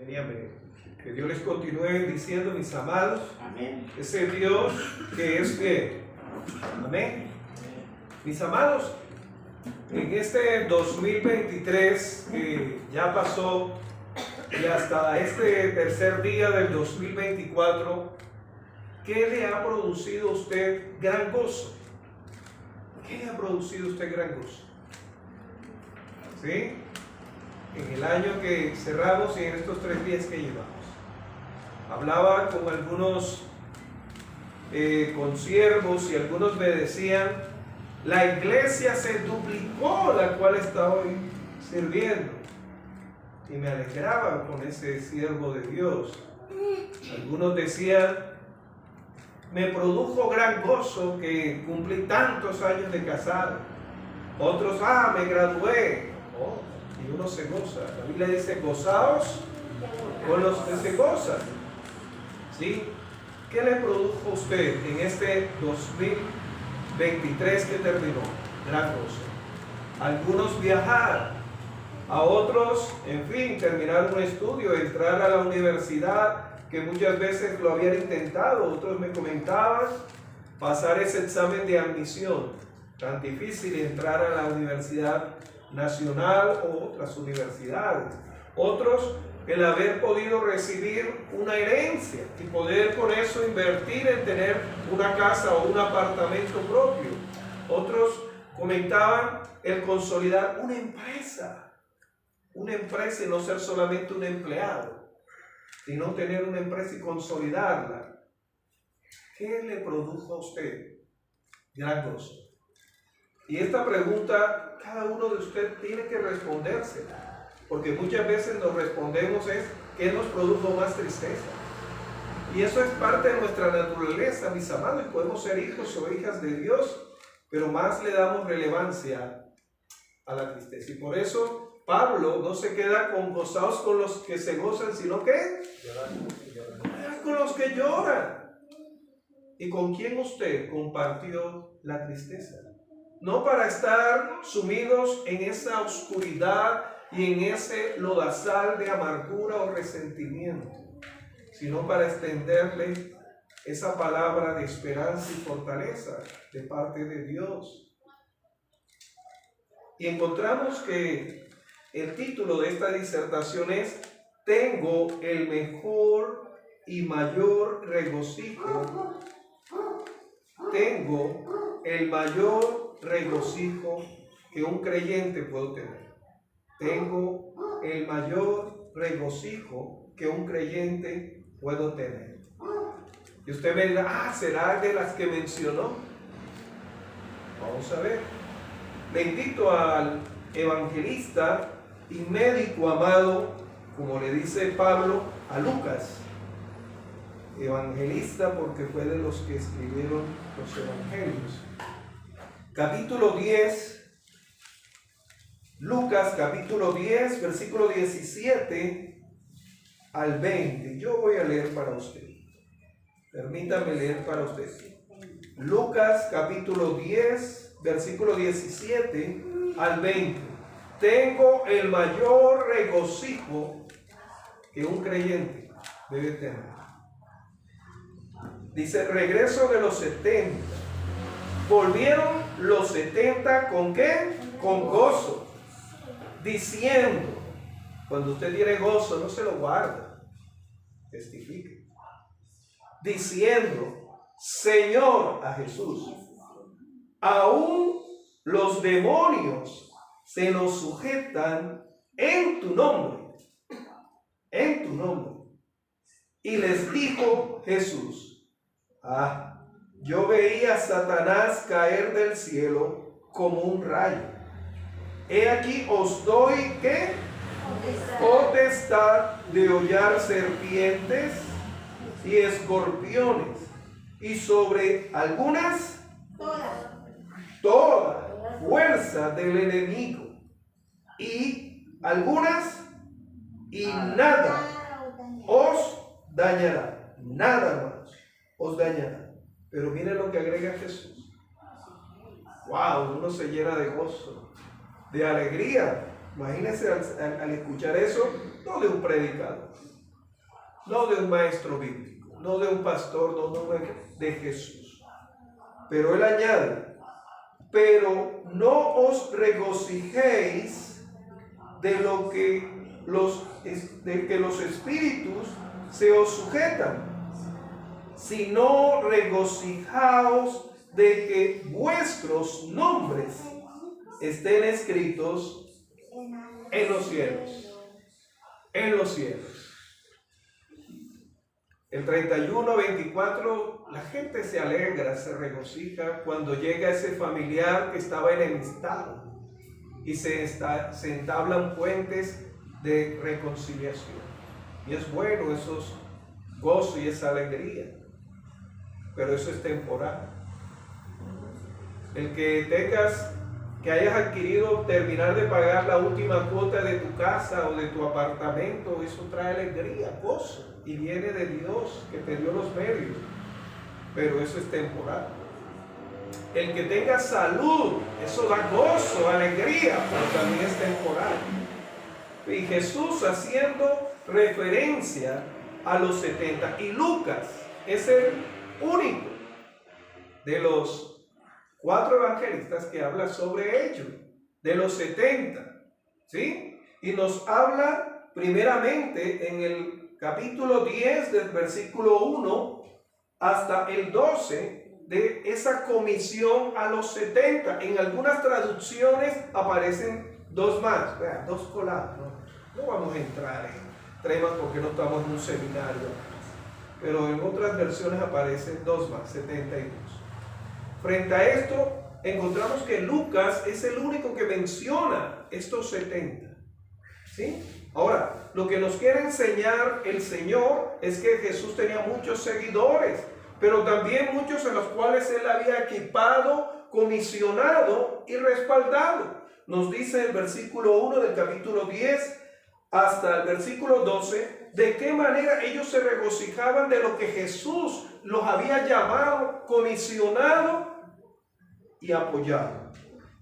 Amén. Que Dios les continúe bendiciendo, mis amados. Amén. Ese Dios que es fiel. Amén. Mis amados, en este 2023 que ya pasó y hasta este tercer día del 2024, ¿qué le ha producido a usted gran gozo? ¿Qué le ha producido a usted gran gozo? ¿Sí? En el año que cerramos y en estos 3 días que llevamos. Hablaba con algunos consiervos y algunos me decían, la iglesia se duplicó la cual estaba hoy sirviendo. Y me alegraba con ese siervo de Dios. Algunos decían, me produjo gran gozo que cumplí tantos años de casado. Otros, me gradué. Y uno se goza. La Biblia dice, gozaos con los que se gozan. ¿Sí? ¿Qué le produjo a usted en este 2023 que terminó? Gran gozo. Algunos viajar, a otros, en fin, terminar un estudio, entrar a la universidad, que muchas veces lo habían intentado. Otros me comentaban pasar ese examen de admisión, tan difícil entrar a la Universidad Nacional o otras universidades. Otros, el haber podido recibir una herencia y poder con eso invertir en tener una casa o un apartamento propio. Otros comentaban el consolidar una empresa y no ser solamente un empleado, sino tener una empresa y consolidarla. ¿Qué le produjo a usted gran gozo? Y esta pregunta cada uno de ustedes tiene que respondérsela, porque muchas veces nos respondemos es ¿qué nos produjo más tristeza? Y eso es parte de nuestra naturaleza, mis amados, y podemos ser hijos o hijas de Dios, pero más le damos relevancia a la tristeza. Y por eso Pablo no se queda con gozaos con los que se gozan, sino que con los que lloran. ¿Y con quién usted compartió la tristeza? No para estar sumidos en esa oscuridad y en ese lodazal de amargura o resentimiento, sino para extenderle esa palabra de esperanza y fortaleza de parte de Dios. Y encontramos que el título de esta disertación es Tengo el mejor y mayor regocijo. Tengo el mayor regocijo que un creyente puede tener. Tengo el mayor regocijo que un creyente puede tener. Y usted me dirá, ¿será de las que mencionó? Vamos a ver. Le invito al evangelista y médico amado, como le dice Pablo, a Lucas. Evangelista porque fue de los que escribieron los evangelios. Capítulo 10, Lucas capítulo 10, versículo 17 al 20. Yo voy a leer para usted. Permítame leer para usted. Lucas capítulo 10, versículo 17 al 20. Tengo el mayor regocijo que un creyente debe tener. Dice, regreso de los 70. Volvieron los 70 ¿con qué? Con gozo. Diciendo, cuando usted tiene gozo, no se lo guarda, testifique. Diciendo, Señor, a Jesús, aún los demonios se nos sujetan en tu nombre. En tu nombre. Y les dijo Jesús, yo veía a Satanás caer del cielo como un rayo. He aquí os doy, ¿qué? Potestad de hollar serpientes y escorpiones, y sobre algunas, toda fuerza del enemigo, y algunas, y nada os dañará, nada más os dañará. Pero mire lo que agrega Jesús. Wow, uno se llena de gozo, de alegría, Imagínense al escuchar eso, no de un predicador, no de un maestro bíblico, no de un pastor, no de Jesús. Pero él añade, pero no os regocijéis de que los espíritus se os sujetan, sino regocijaos de que vuestros nombres estén escritos en los cielos. En los cielos. El 31-24, la gente se alegra, se regocija cuando llega ese familiar que estaba enemistado y se entablan puentes de reconciliación. Y es bueno esos gozos y esa alegría, pero eso es temporal. El que hayas adquirido terminar de pagar la última cuota de tu casa o de tu apartamento, eso trae alegría, gozo, y viene de Dios que te dio los medios, pero eso es temporal. El que tenga salud, eso da gozo, alegría, pero también es temporal. Y Jesús haciendo referencia a los 70, y Lucas es el único de los 4 evangelistas que habla sobre ello, de los 70, ¿sí? Y nos habla primeramente en el capítulo 10 del versículo 1 hasta el 12 de esa comisión a los 70. En algunas traducciones aparecen 2 más, vean, 2 coladas, no vamos a entrar en temas porque no estamos en un seminario, pero en otras versiones aparecen 2 más, 72. Frente a esto, encontramos que Lucas es el único que menciona estos 70. ¿Sí? Ahora, lo que nos quiere enseñar el Señor es que Jesús tenía muchos seguidores, pero también muchos en los cuales Él había equipado, comisionado y respaldado. Nos dice el versículo 1 del capítulo 10 hasta el versículo 12, de qué manera ellos se regocijaban de lo que Jesús los había llamado, comisionado y apoyado.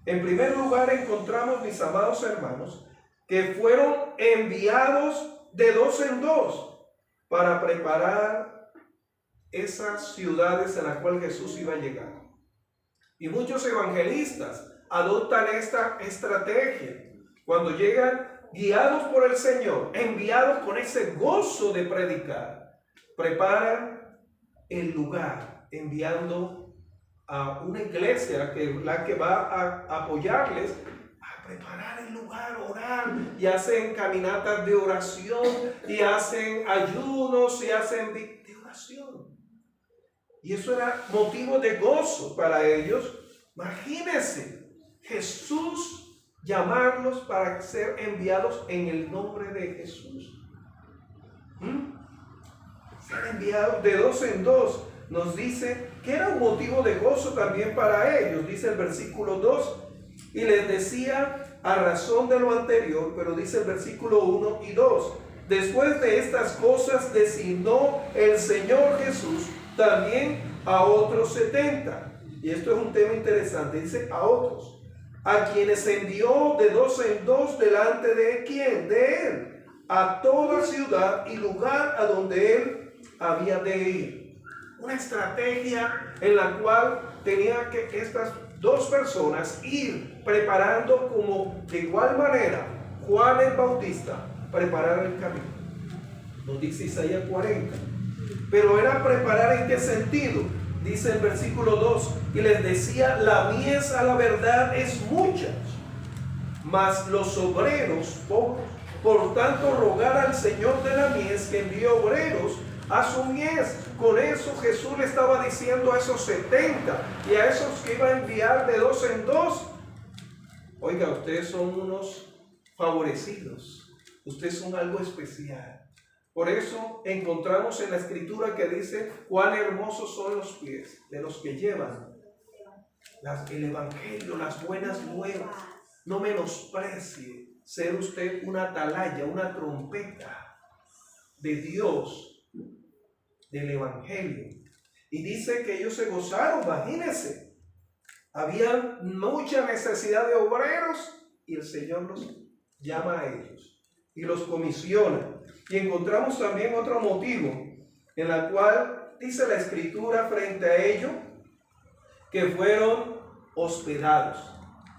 En primer lugar encontramos, mis amados hermanos, que fueron enviados de 2 en 2 para preparar esas ciudades en las cuales Jesús iba a llegar. Y muchos evangelistas adoptan esta estrategia cuando llegan guiados por el Señor, enviados con ese gozo de predicar, preparan el lugar, enviando a una iglesia la que va a apoyarles a preparar el lugar, orar, y hacen caminatas de oración, y hacen ayunos, y hacen de oración. Y eso era motivo de gozo para ellos. Imagínense, Jesús llamarlos para ser enviados en el nombre de Jesús. Ser enviados de 2 en 2. Nos dice que era un motivo de gozo también para ellos. Dice el versículo 2, y les decía a razón de lo anterior, pero dice el versículo 1 y 2, después de estas cosas designó el Señor Jesús también a otros 70. Y esto es un tema interesante, dice a otros, a quienes envió de 2 en 2 delante de ¿quién? De Él, a toda ciudad y lugar a donde Él había de ir. Una estrategia en la cual tenía que estas 2 personas ir preparando, como de igual manera Juan el Bautista preparar el camino. Nos dice Isaías 40. Pero era preparar ¿en qué sentido? Dice el versículo 2, y les decía, la mies a la verdad es mucha, mas los obreros pocos. Por tanto, rogar al Señor de la mies que envíe obreros a su mies. Con eso Jesús le estaba diciendo a esos 70 y a esos que iba a enviar de 2 en 2, oiga, ustedes son unos favorecidos, ustedes son algo especial. Por eso encontramos en la escritura que dice, cuán hermosos son los pies de los que llevan el evangelio, las buenas nuevas. No menosprecie ser usted una atalaya, una trompeta de Dios, del evangelio. Y dice que ellos se gozaron, imagínense. Había mucha necesidad de obreros y el Señor los llama a ellos y los comisiona. Y encontramos también otro motivo en la cual dice la Escritura frente a ello que fueron hospedados.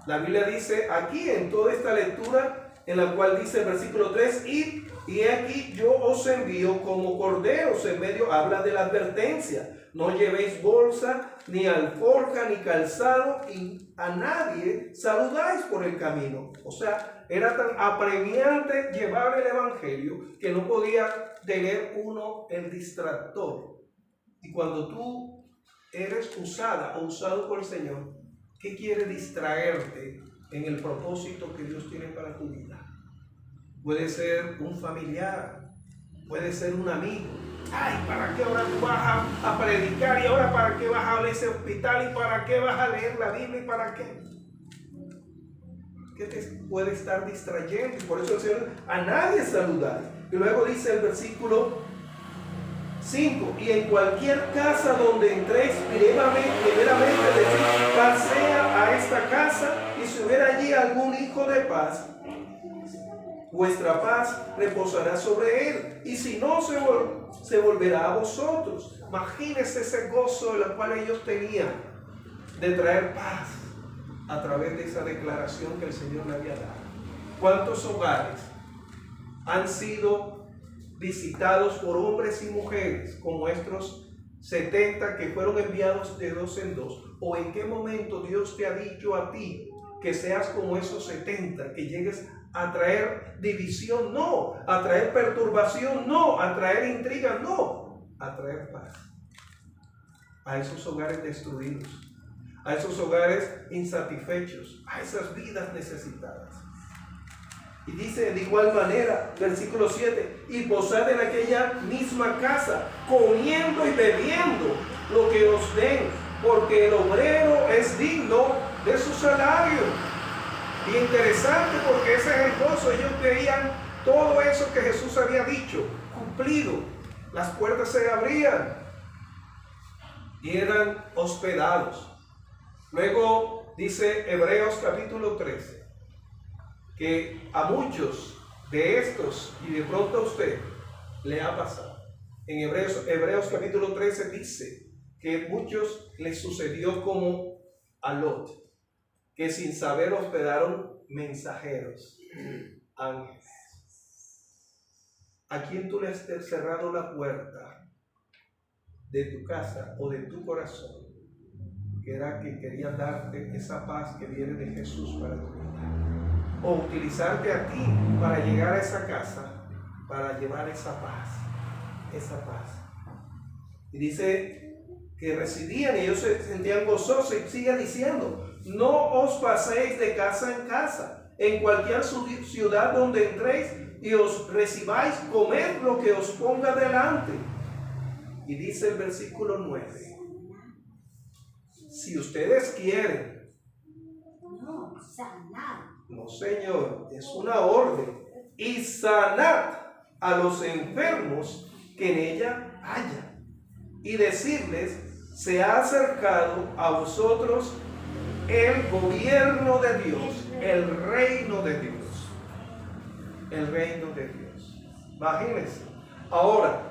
La Biblia dice aquí en toda esta lectura en la cual dice el versículo 3, id y aquí yo os envío como corderos en medio, habla de la advertencia. No llevéis bolsa, ni alforja, ni calzado, y a nadie saludáis por el camino. O sea, era tan apremiante llevar el evangelio que no podía tener uno el distractor. Y cuando tú eres usada o usado por el Señor, ¿qué quiere distraerte en el propósito que Dios tiene para tu vida? Puede ser un familiar, puede ser un amigo. Ay, ¿para qué ahora tú vas a predicar? ¿Y ahora para qué vas a ese hospital? ¿Y para qué vas a leer la Biblia? ¿Y para qué? ¿Qué te puede estar distrayendo? Y por eso el Señor a nadie saludar. Y luego dice el versículo 5, y en cualquier casa donde entréis, primeramente decid, pasea a esta casa, y si hubiera allí algún hijo de paz, vuestra paz reposará sobre él, y si no, se volverá a vosotros. Imagínense ese gozo el cual ellos tenían de traer paz a través de esa declaración que el Señor le había dado. ¿Cuántos hogares han sido visitados por hombres y mujeres como estos 70 que fueron enviados de dos en dos? ¿O en qué momento Dios te ha dicho a ti que seas como esos 70, que llegues a traer división? No. A traer perturbación, no. A traer intriga, no. A traer paz a esos hogares destruidos, a esos hogares insatisfechos, a esas vidas necesitadas. Y dice de igual manera, versículo 7, y posad en aquella misma casa, comiendo y bebiendo lo que os den, porque el obrero es digno de su salario. Y interesante, porque ese es el gozo. Ellos veían todo eso que Jesús había dicho cumplido. Las puertas se abrían y eran hospedados. Luego dice Hebreos capítulo 13 que a muchos de estos, y de pronto a usted, le ha pasado. En Hebreos capítulo 13 dice que muchos les sucedió como a Lot, que sin saber hospedaron mensajeros, ángeles. ¿A quién tú le has cerrado la puerta de tu casa o de tu corazón, que era que quería darte esa paz que viene de Jesús para tu vida? O utilizarte a ti para llegar a esa casa, para llevar esa paz, esa paz. Y dice que residían y ellos se sentían gozosos, y sigue diciendo, no os paséis de casa en casa, en cualquier ciudad donde entréis y os recibáis, comed lo que os ponga delante. Y dice el versículo 9, si ustedes quieren, no Señor, es una orden, y sanad a los enfermos que en ella haya, y decirles, se ha acercado a vosotros el gobierno de Dios, el reino de Dios, el reino de Dios. Imagínense. Ahora,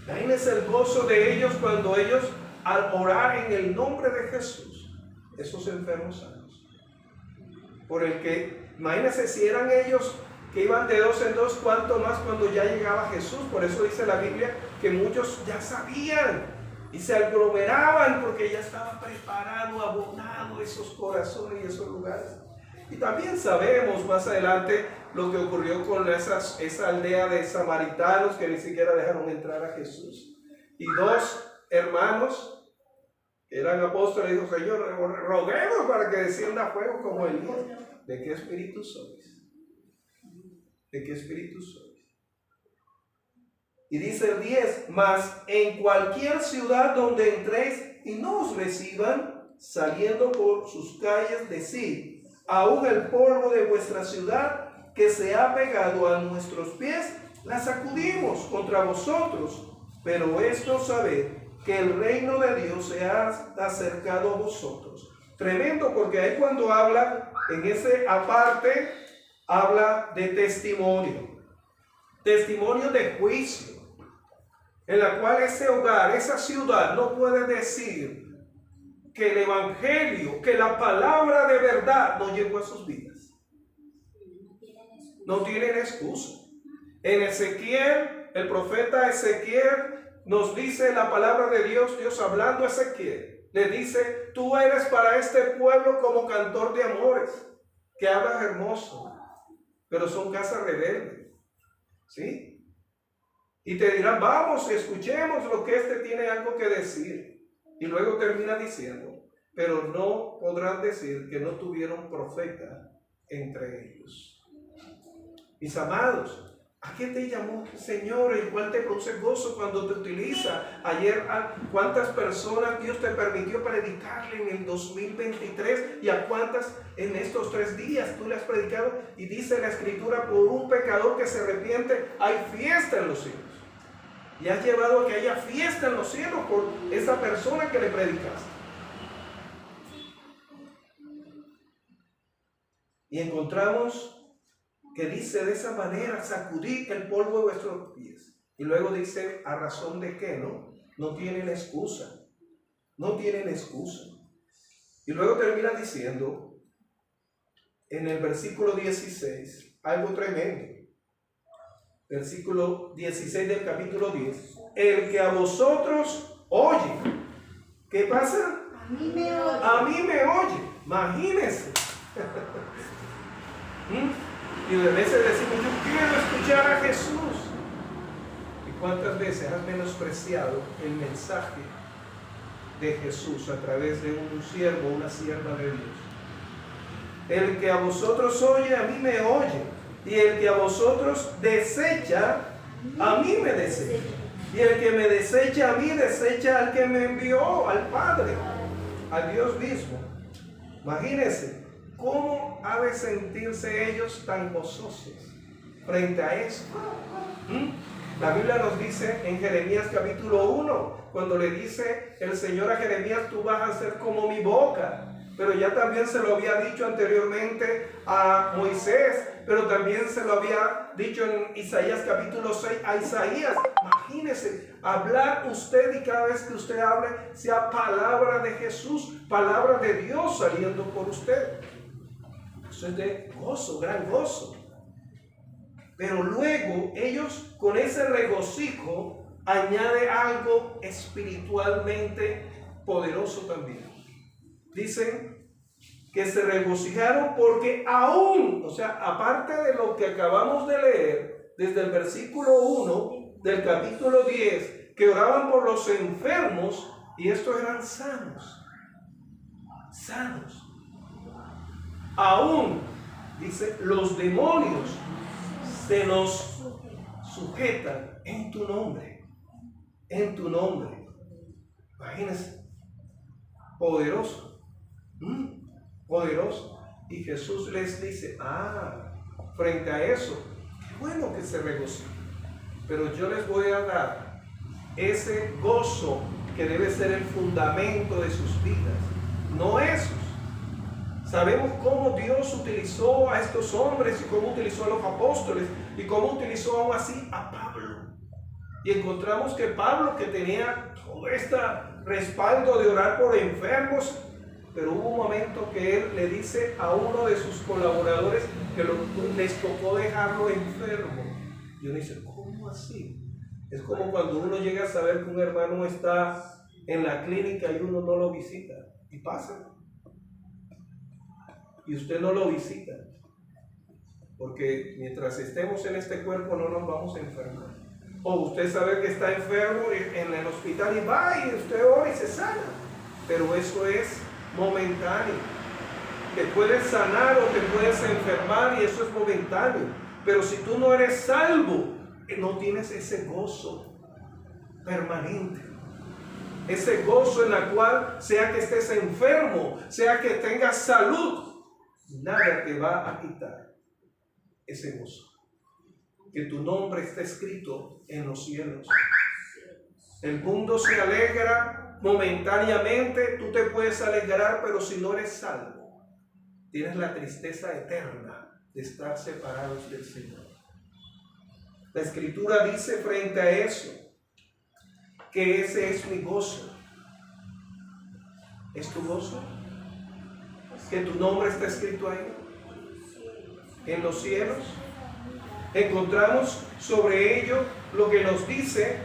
imagínense el gozo de ellos cuando ellos, al orar en el nombre de Jesús, esos enfermos sanos. Por el que, imagínense si eran ellos que iban de dos en dos, cuánto más cuando ya llegaba Jesús. Por eso dice la Biblia que muchos ya sabían y se aglomeraban porque ya estaba preparado, abonado esos corazones y esos lugares. Y también sabemos más adelante lo que ocurrió con esa aldea de samaritanos que ni siquiera dejaron entrar a Jesús. Y dos hermanos que eran apóstoles dijo, Señor, roguemos para que descienda fuego como Elías. ¿De qué espíritu sois? ¿De qué espíritu sois? Y dice el 10, mas en cualquier ciudad donde entréis y no os reciban, saliendo por sus calles, decid, aún el polvo de vuestra ciudad que se ha pegado a nuestros pies, la sacudimos contra vosotros. Pero esto sabed, que el reino de Dios se ha acercado a vosotros. Tremendo, porque ahí cuando habla en ese aparte habla de testimonio, testimonio de juicio, en la cual ese hogar, esa ciudad no puede decir que el evangelio, que la palabra de verdad no llegó a sus vidas. No tienen excusa. En Ezequiel, el profeta Ezequiel nos dice la palabra de Dios, Dios hablando a Ezequiel, le dice: tú eres para este pueblo como cantor de amores, que hablas hermoso, pero son casas rebeldes. ¿Sí? Y te dirán: vamos, escuchemos lo que este tiene algo que decir. Y luego termina diciendo: pero no podrán decir que no tuvieron profeta entre ellos. Mis amados, ¿a qué te llamó el Señor? El cual te produce gozo cuando te utiliza. Ayer, ¿cuántas personas Dios te permitió predicarle en el 2023? ¿Y a cuántas en estos 3 días tú le has predicado? Y dice la Escritura: por un pecador que se arrepiente hay fiesta en los cielos. Y has llevado a que haya fiesta en los cielos por esa persona que le predicaste. Y encontramos que dice de esa manera: sacudid el polvo de vuestros pies. Y luego dice: ¿a razón de qué? No tienen excusa. No tienen excusa. Y luego termina diciendo en el versículo 16 algo tremendo. Versículo 16 del capítulo 10. El que a vosotros oye. ¿Qué pasa? A mí me oye. A mí me oye. Imagínense. Y de veces decimos: yo quiero escuchar a Jesús. ¿Y cuántas veces has menospreciado el mensaje de Jesús a través de un siervo o una sierva de Dios? El que a vosotros oye, a mí me oye. Y el que a vosotros desecha, a mí me desecha. Y el que me desecha a mí, desecha al que me envió, al Padre, a Dios mismo. Imagínense cómo ha de sentirse ellos tan gozosos frente a eso. La Biblia nos dice en Jeremías capítulo 1, cuando le dice el Señor a Jeremías: tú vas a ser como mi boca. Pero ya también se lo había dicho anteriormente a Moisés, pero también se lo había dicho en Isaías capítulo 6 a Isaías. Imagínese, hablar usted, y cada vez que usted hable sea palabra de Jesús, palabra de Dios saliendo por usted. Eso es de gozo, gran gozo. Pero luego ellos, con ese regocijo, añade algo espiritualmente poderoso también. Dicen que se regocijaron porque aún, o sea, aparte de lo que acabamos de leer, desde el versículo 1 del capítulo 10, que oraban por los enfermos, y estos eran sanos. Sanos. Aún, dice, los demonios se nos sujetan en tu nombre. En tu nombre. Imagínense. Poderoso. Poderoso. Y Jesús les dice: frente a eso, qué bueno que se regocijen, pero yo les voy a dar ese gozo que debe ser el fundamento de sus vidas, no esos. Sabemos cómo Dios utilizó a estos hombres y cómo utilizó a los apóstoles y cómo utilizó aún así a Pablo. Y encontramos que Pablo, que tenía todo este respaldo de orar por enfermos, pero hubo un momento que él le dice a uno de sus colaboradores que les tocó dejarlo enfermo. Y uno dice: ¿cómo así? Es como cuando uno llega a saber que un hermano está en la clínica y uno no lo visita. Y pasa. Y usted no lo visita. Porque mientras estemos en este cuerpo no nos vamos a enfermar. O usted sabe que está enfermo en el hospital y va y usted ora y se sana. Pero eso es momentáneo. Te puedes sanar o te puedes enfermar y eso es momentáneo. Pero si tú no eres salvo, no tienes ese gozo permanente. Ese gozo en la cual, sea que estés enfermo, sea que tengas salud, nada te va a quitar ese gozo. Que tu nombre esté escrito en los cielos. El mundo se alegra momentáneamente, tú te puedes alegrar, pero si no eres salvo, tienes la tristeza eterna de estar separados del Señor. La Escritura dice frente a eso, que ese es mi gozo. ¿Es tu gozo? Que tu nombre está escrito ahí, en los cielos. Encontramos sobre ello lo que nos dice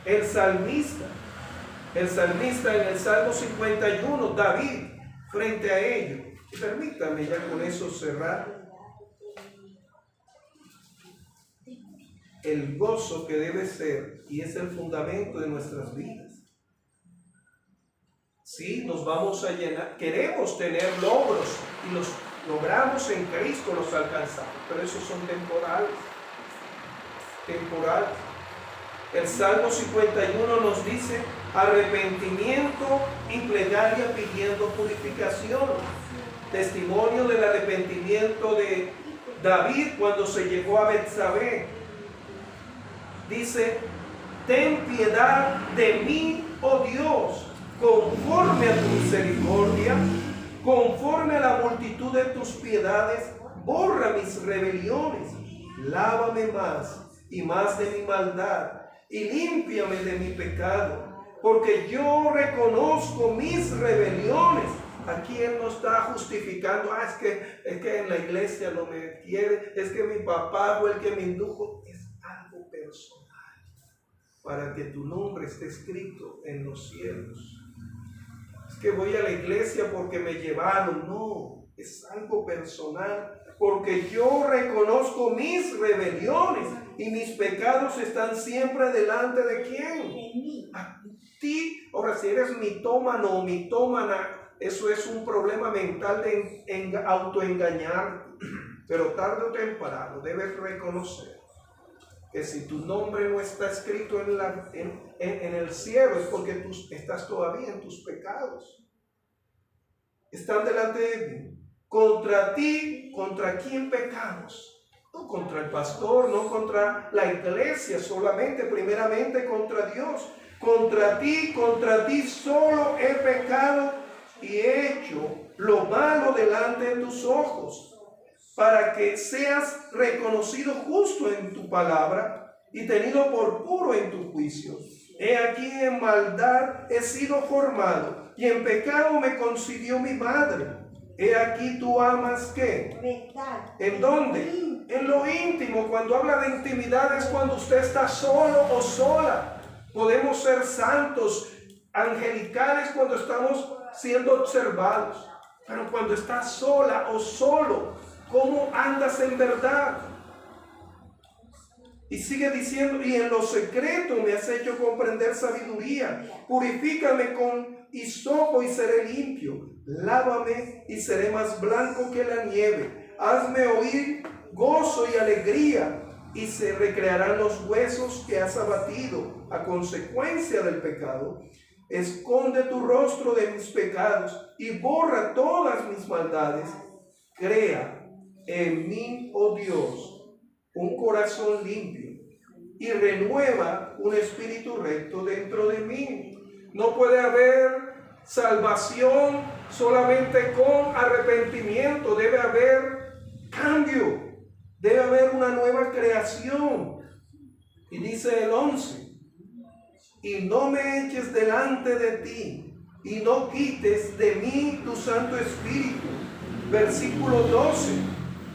el salmista. El salmista en el Salmo 51, David, frente a ello. Y permítame ya con eso cerrar. El gozo que debe ser y es el fundamento de nuestras vidas. Sí, nos vamos a llenar, queremos tener logros y los logramos en Cristo, los alcanzamos, pero esos son temporales. Temporales. El Salmo 51 nos dice arrepentimiento y plegaria pidiendo purificación. Testimonio del arrepentimiento de David cuando se llegó a Betsabé. Dice, ten piedad de mí, oh Dios, conforme a tu misericordia, conforme a la multitud de tus piedades, borra mis rebeliones, lávame más y más de mi maldad, y límpiame de mi pecado, porque yo reconozco mis rebeliones. Aquí él no está justificando, es que en la iglesia no me quiere, es que mi papá fue el que me indujo. Es algo personal, para que tu nombre esté escrito en los cielos. Es que voy a la iglesia porque me llevaron. No, es algo personal, porque yo reconozco mis rebeliones y mis pecados están siempre delante de ¿quién? A ti. Ahora, si eres mitómano o mitómana, eso es un problema mental de autoengañar, pero tarde o temprano debes reconocer que si tu nombre no está escrito en el cielo es porque tú estás todavía en tus pecados. Están delante de mí. Contra ti, ¿contra quién pecamos? No contra el pastor, no contra la iglesia solamente, primeramente contra Dios. Contra ti solo he pecado y he hecho lo malo delante de tus ojos, para que seas reconocido justo en tu palabra y tenido por puro en tu juicio. He aquí en maldad he sido formado, y en pecado me concibió mi madre. He aquí tú amas ¿qué? ¿En dónde? En lo íntimo. Cuando habla de intimidad es cuando usted está solo o sola. Podemos ser santos, angelicales cuando estamos siendo observados, pero cuando estás sola o solo, ¿cómo andas en verdad? Y sigue diciendo, y en lo secreto me has hecho comprender sabiduría. Purifícame con hisopo y seré limpio. Lávame y seré más blanco que la nieve. Hazme oír gozo y alegría, y se recrearán los huesos que has abatido a consecuencia del pecado. Esconde tu rostro de mis pecados y borra todas mis maldades. Crea en mí, oh Dios, un corazón limpio y renueva un espíritu recto dentro de mí. No puede haber salvación solamente con arrepentimiento. Debe haber cambio. Debe haber una nueva creación. Y dice el 11. Y no me eches delante de ti, y no quites de mí tu Santo Espíritu. Versículo 12.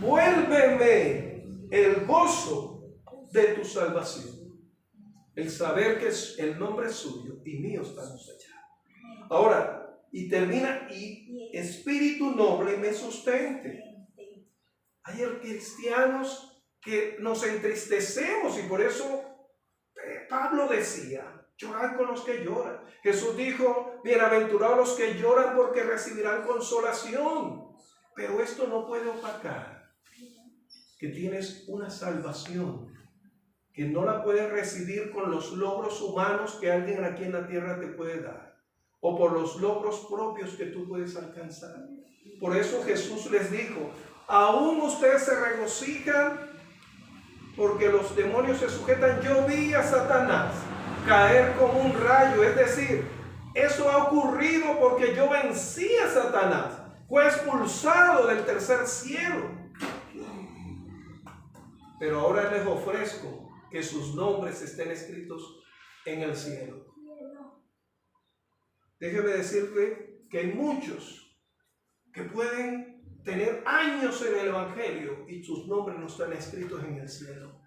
Vuélveme el gozo de tu salvación. El saber que el nombre es suyo y mío estamos allá. Ahora, y termina, y espíritu noble me sustente. Hay cristianos que nos entristecemos, y por eso Pablo decía, llorar con los que lloran. Jesús dijo, bienaventurados los que lloran porque recibirán consolación. Pero esto no puede opacar que tienes una salvación que no la puedes recibir con los logros humanos que alguien aquí en la tierra te puede dar, o por los logros propios que tú puedes alcanzar. Por eso Jesús les dijo, aún ustedes se regocijan porque los demonios se sujetan. Yo vi a Satanás caer como un rayo, es decir, eso ha ocurrido porque yo vencí a Satanás, fue expulsado del tercer cielo. pero ahora les ofrezco que sus nombres estén escritos en el cielo. Déjeme decirle que hay muchos que pueden tener años en el Evangelio y sus nombres no están escritos en el cielo.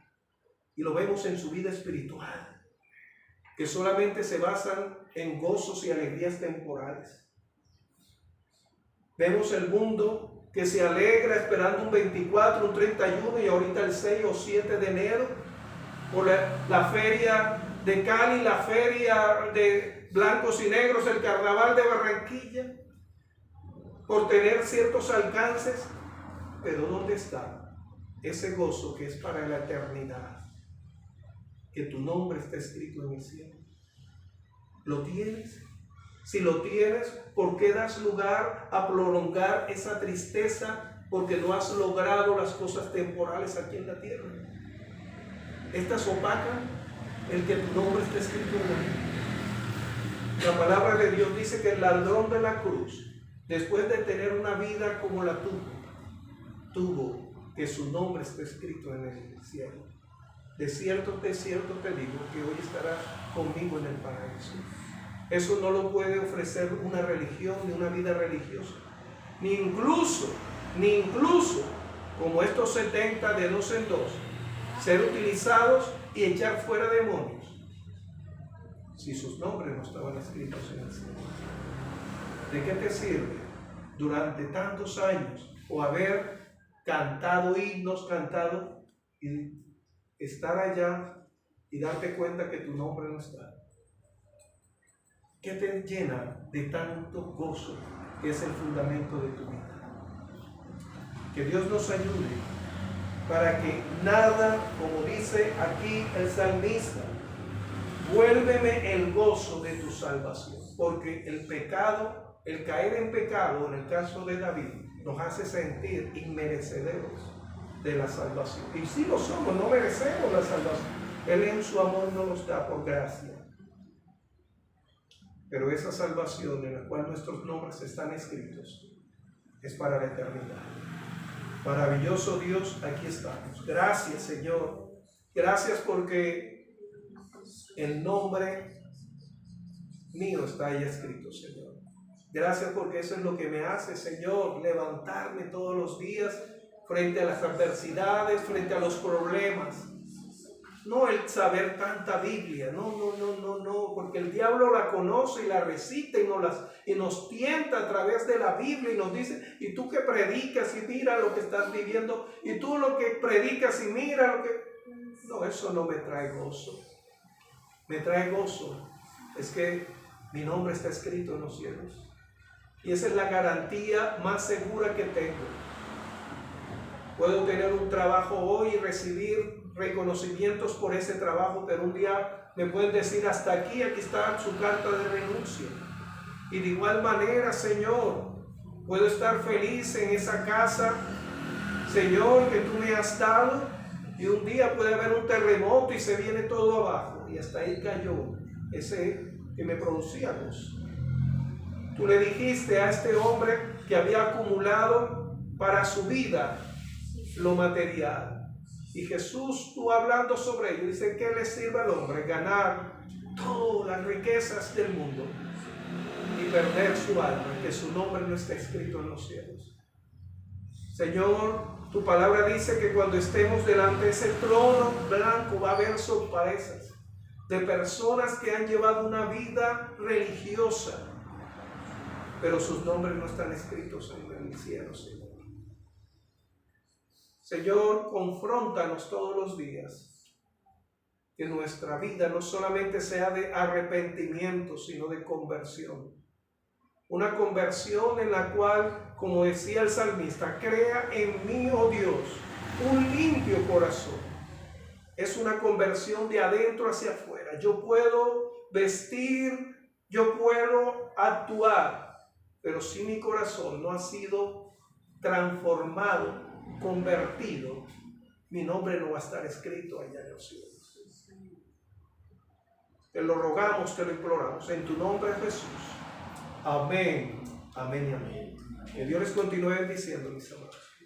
Y lo vemos en su vida espiritual, que solamente se basan en gozos y alegrías temporales. Vemos el mundo que se alegra esperando un 24, un 31 y ahorita el 6 o 7 de enero por la feria de Cali, la feria de blancos y negros, el carnaval de Barranquilla, por tener ciertos alcances. Pero ¿dónde está ese gozo que es para la eternidad? Que tu nombre está escrito en el cielo. ¿Lo tienes? Si lo tienes, ¿por qué das lugar a prolongar esa tristeza? Porque no has logrado las cosas temporales aquí en la tierra. Estas opacan el que tu nombre esté escrito en la Biblia. La palabra de Dios dice que el ladrón de la cruz, después de tener una vida como la tuvo que su nombre esté escrito en el cielo. De cierto te digo que hoy estarás conmigo en el paraíso. Eso no lo puede ofrecer una religión ni una vida religiosa. Ni incluso, como estos 70 de 2 en 2, ser utilizados y echar fuera demonios, si sus nombres no estaban escritos en el cielo. ¿De qué te sirve durante tantos años o haber cantado himnos, y estar allá y darte cuenta que tu nombre no está? ¿Qué te llena de tanto gozo que es el fundamento de tu vida? Que Dios nos ayude para que nada, como dice aquí el salmista, vuélveme el gozo de tu salvación. Porque el pecado, el caer en pecado, en el caso de David, nos hace sentir inmerecedores de la salvación. Y sí lo somos, no merecemos la salvación. Él en su amor nos los da por gracia. Pero esa salvación en la cual nuestros nombres están escritos es para la eternidad. Maravilloso Dios, aquí estamos. Gracias, Señor. Gracias porque el nombre mío está ahí escrito, Señor. Gracias porque eso es lo que me hace, Señor, levantarme todos los días frente a las adversidades, frente a los problemas. No el saber tanta Biblia, no, porque el diablo la conoce y la recita y nos tienta a través de la Biblia y nos dice, y tú que predicas y mira lo que estás viviendo, y tú lo que predicas y mira lo que... No, eso no me trae gozo. Me trae gozo es que mi nombre está escrito en los cielos. Y esa es la garantía más segura que tengo. Puedo tener un trabajo hoy y recibir reconocimientos por ese trabajo, pero un día me pueden decir hasta aquí está su carta de renuncia. Y de igual manera, Señor, puedo estar feliz en esa casa, Señor, que tú me has dado, y un día puede haber un terremoto y se viene todo abajo, y hasta ahí cayó ese que me producía gozo. Tú le dijiste a este hombre que había acumulado para su vida lo material. Y Jesús, tú hablando sobre ello, dice, ¿qué le sirve al hombre ganar todas las riquezas del mundo y perder su alma, que su nombre no está escrito en los cielos? Señor, tu palabra dice que cuando estemos delante de ese trono blanco va a haber sorpresas de personas que han llevado una vida religiosa, pero sus nombres no están escritos en el cielo, Señor. Señor, confróntanos todos los días, que nuestra vida no solamente sea de arrepentimiento, sino de conversión. Una conversión en la cual, como decía el salmista, crea en mí, oh Dios, un limpio corazón. Es una conversión de adentro hacia afuera. Yo puedo vestir, yo puedo actuar, pero si mi corazón no ha sido transformado, convertido, mi nombre no va a estar escrito allá en los cielos. Te lo rogamos, te lo imploramos, en tu nombre, Jesús. Amén, amén y amén. Que Dios les continúe bendiciendo, mis amados.